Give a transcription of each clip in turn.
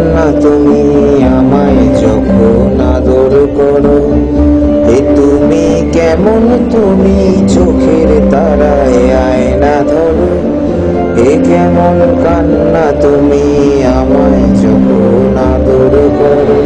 কান্না তুমি আমায় যখন আদর করো, এ তুমি কেমন তুমি চোখের তারায় আয়না ধরো, এ কেমন কান্না তুমি আমায় যখন আদর করো।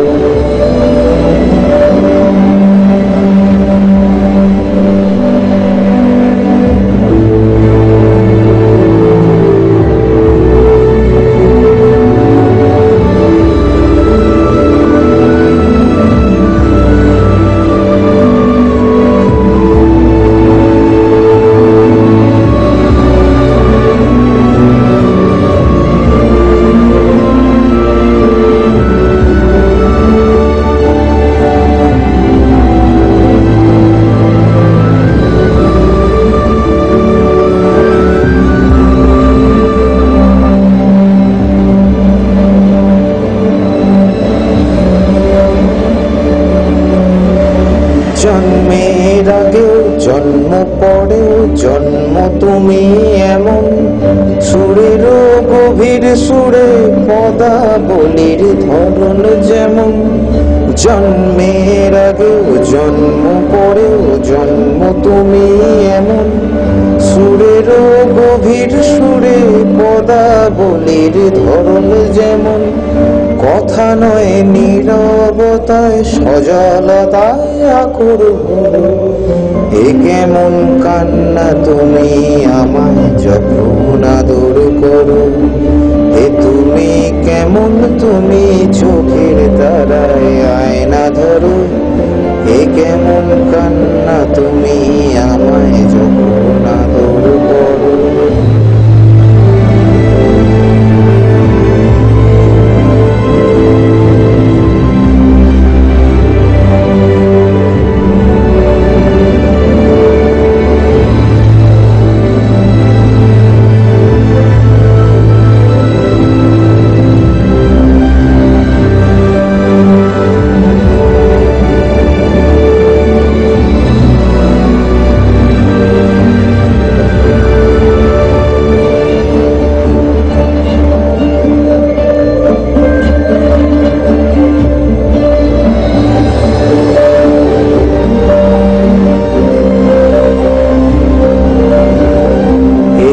জন্মের আগেও জন্ম পরেও জন্ম তুমি এমন, সুরেরও গভীর সুরে পদাবলীর ধরন যেমন। জন্মের আগেও জন্ম পরেও জন্ম তুমি এমন, সুরেরও গভীর সুরে পদাবলীর ধরন যেমন। কথা নয় নীরবতায় সজলতায় আকুল হলো, এ কেমন কান্না তুমি আমায় যখন আদর করো, এ তুমি কেমন তুমি চোখের তারায় আয়না ধরো, এ কেমন কান্না তুমি আমায় যখন আদর করো।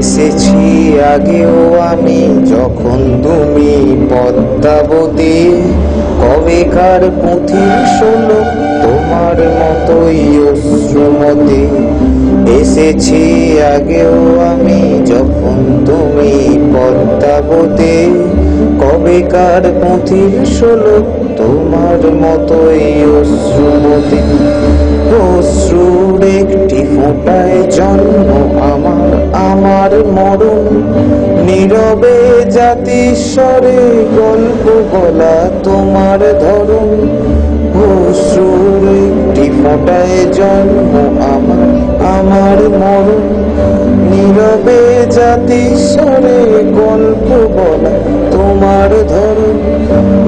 এসেছি আগেও আমি যখন তুমি পদ্মাবতী, কবেকার পুঁথির শোলক তোমার মতোই অশ্রুমতি। এসেছি আগেও আমি যখন তুমি পদ্মাবতী, কবেকার পুঁথির শোলক তোমার মতোই অশ্রুমতি। অশ্রুর একটি ফোঁটায় জন্ম আমার, আমার মরণ, নীরবে জাতিস্বরে গল্প বলা তোমার ধরন। অশ্রুর একটি ফোঁটায় জন্ম আমার, আমার মরণ, নীরবে জাতিস্বরে গল্প বলা তোমার ধরন।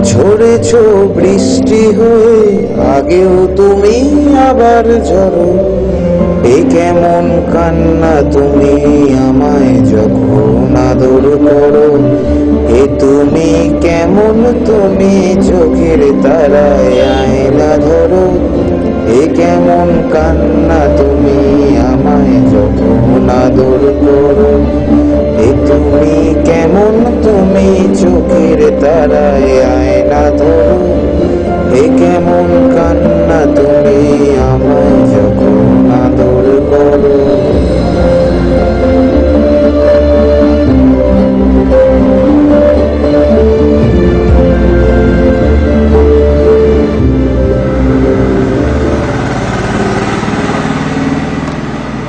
ঝরেছ বৃষ্টি হয়ে আগেও তুমি আবার ঝরো, এ কেমন কান্না তুমি আমায় যখন আদর করো, এ তুমি কেমন তুমি চোখের তারায় আয়না ধরো, এ কেমন কান্না তুমি আমায় যখন আদর করো, এ তুমি কেমন তুমি চোখের তারায় আয়না ধরো।